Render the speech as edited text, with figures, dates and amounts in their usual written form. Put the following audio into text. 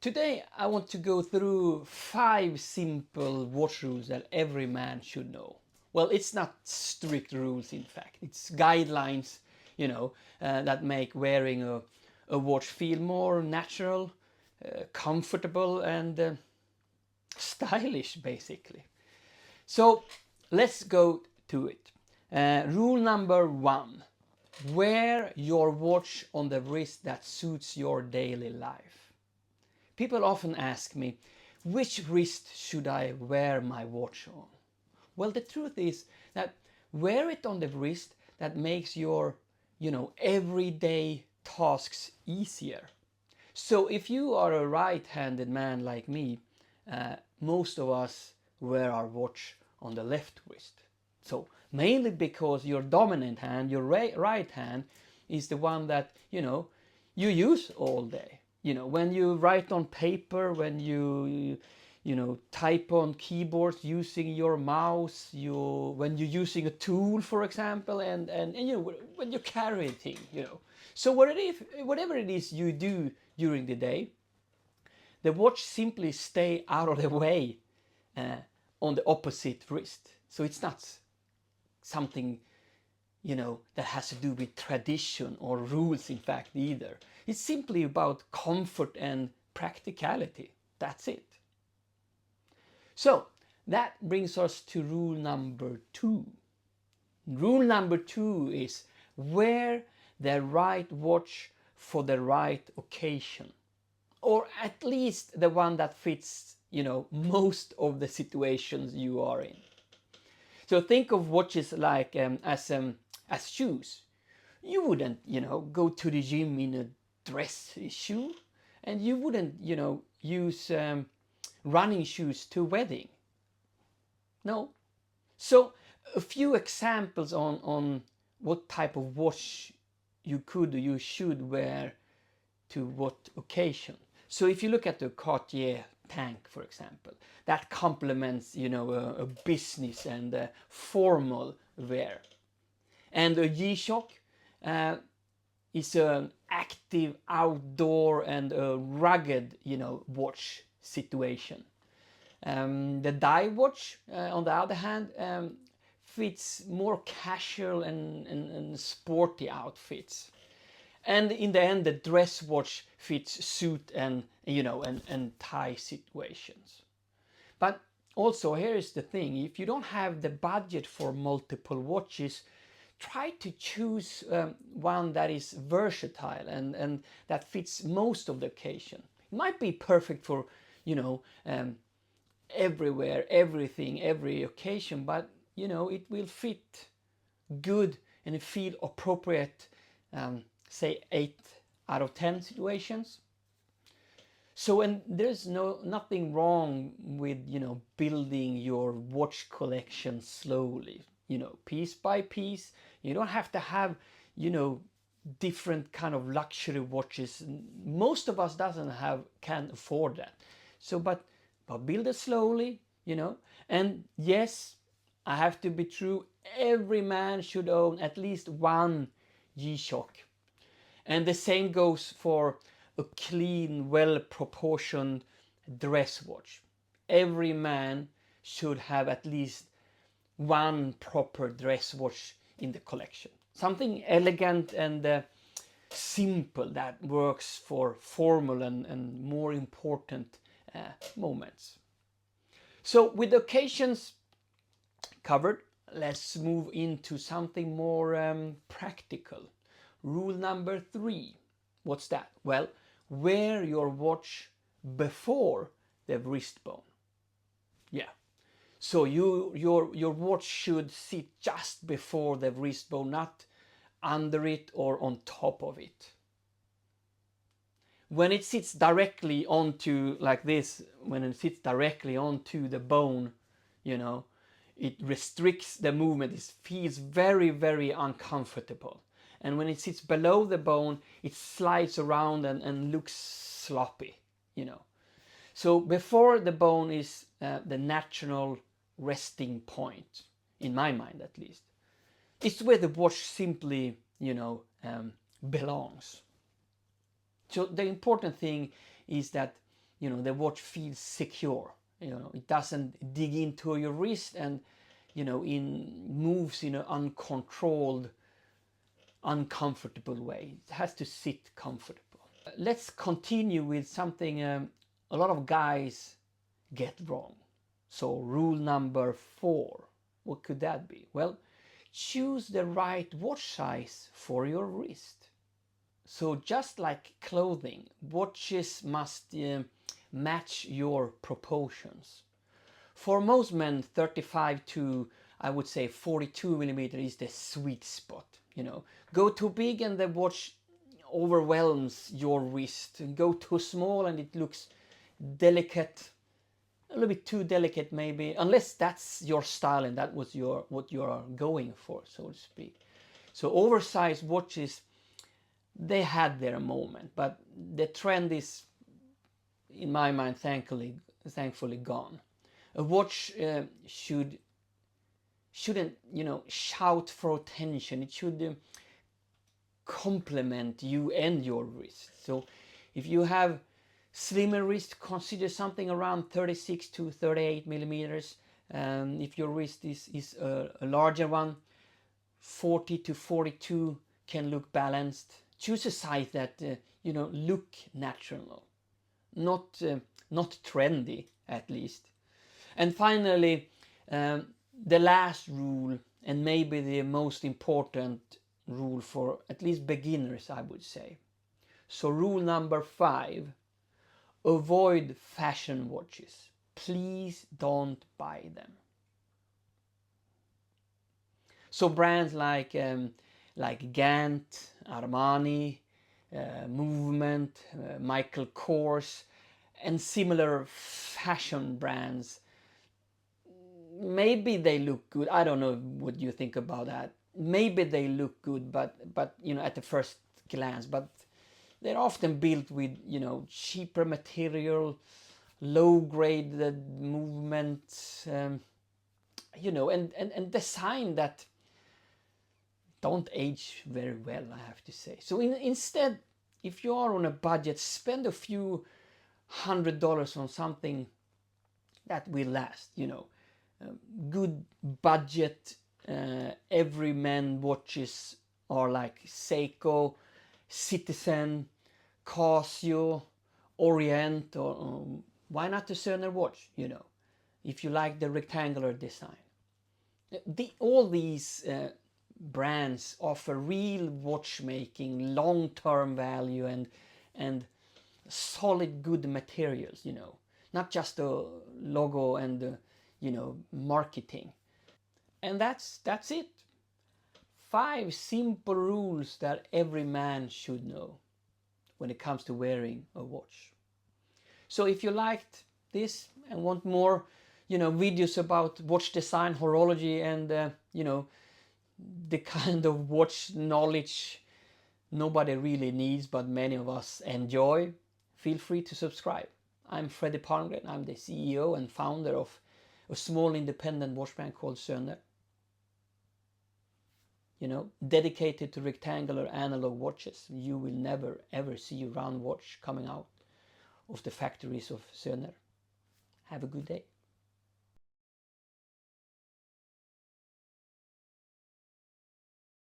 Today I want to go through 5 simple watch rules that every man should know. Well, it's not strict rules, in fact. It's guidelines, that make wearing a watch feel more natural, comfortable and stylish, basically. So let's go to it. Rule number 1. Wear your watch on the wrist that suits your daily life. People often ask me, which wrist should I wear my watch on? Well, the truth is that wear it on the wrist that makes your, everyday tasks easier. So if you are a right-handed man like me, most of us wear our watch on the left wrist. So mainly because your dominant hand, your right hand, is the one that, you use all day. When you write on paper, when you type on keyboards using your mouse, when you're using a tool, for example, and when you carry a thing, So whatever it is you do during the day, the watch simply stay out of the way on the opposite wrist. So it's not something that has to do with tradition or rules, in fact, either. It's simply about comfort and practicality. That's it. So that brings us to rule number 2. Rule number 2 is wear the right watch for the right occasion, or at least the one that fits most of the situations you are in. So think of watches like as shoes. You wouldn't go to the gym in a dress shoe, and you wouldn't use running shoes to a wedding. No. So a few examples on what type of watch you could or you should wear to what occasion. So if you look at the Cartier Tank, for example, that complements a business and a formal wear. And a G-Shock is an active outdoor and a rugged watch situation. The dive watch, on the other hand, fits more casual and sporty outfits. And in the end, the dress watch fits suit and tie situations. But also, here is the thing: if you don't have the budget for multiple watches, try to choose one that is versatile and that fits most of the occasion. It might be perfect for everywhere, everything, every occasion, but it will fit good and feel appropriate, say 8 out of 10 situations. So, and there's nothing wrong with building your watch collection slowly, piece by piece. You don't have to have different kind of luxury watches. Most of us can't afford that. So but build it slowly, and yes, I have to be true, every man should own at least one G-Shock. And the same goes for a clean, well-proportioned dress watch. Every man should have at least one proper dress watch in the collection. Something elegant and simple that works for formal and more important moments. So with occasions covered, let's move into something more practical. Rule number 3. What's that? Well, wear your watch before the wrist bone. Yeah. So your watch should sit just before the wrist bone, not under it or on top of it. When it sits directly onto, like this, when it sits directly onto the bone, it restricts the movement. It feels very, very uncomfortable. And when it sits below the bone, it slides around and looks sloppy, So before the bone is the natural resting point, in my mind at least. It's where the watch simply, belongs. So the important thing is that you know, the watch feels secure. You know, it doesn't dig into your wrist and, you know, moves in an uncontrolled, uncomfortable way. It has to sit comfortable. Let's continue with something a lot of guys get wrong. So rule number 4, what could that be? Well, choose the right watch size for your wrist. So just like clothing, watches must match your proportions. For most men, 35 to, I would say, 42 millimeter is the sweet spot. You know, go too big and the watch overwhelms your wrist. Go too small and it looks delicate, a little bit too delicate maybe, unless that's your style and that was what you are going for, so to speak. So oversized watches, they had their moment, but the trend is, in my mind, thankfully gone. A watch shouldn't, you know, shout for attention. It should complement you and your wrist. So if you have slimmer wrist, consider something around 36 to 38 millimeters. If your wrist is a larger one, 40 to 42 can look balanced. Choose a size that you know, look natural, not trendy at least. And finally, the last rule, and maybe the most important rule for at least beginners, I would say. So rule number 5, avoid fashion watches. Please don't buy them. So brands like Gant, Armani, Movement, Michael Kors, and similar fashion brands, maybe they look good. I don't know what you think about that. Maybe they look good, but you know, at the first glance, but they're often built with, you know, cheaper material, low grade movement, you know, and design that don't age very well, I have to say. So instead, if you are on a budget, spend a few $100s on something that will last, you know. Good budget everyman watches are like Seiko, Citizen, Casio, Orient, or why not the Söner watch, you know, if you like the rectangular design. All these brands offer real watchmaking, long-term value, and solid good materials, you know, not just a logo and you know, marketing. And that's it. 5 simple rules that every man should know when it comes to wearing a watch. So if you liked this and want more, you know, videos about watch design, horology, and you know, the kind of watch knowledge nobody really needs but many of us enjoy, feel free to subscribe. I'm Freddy Palmgren. I'm the CEO and founder of a small independent watch brand called Söner. You know, dedicated to rectangular analog watches. You will never ever see a round watch coming out of the factories of Söner. Have a good day.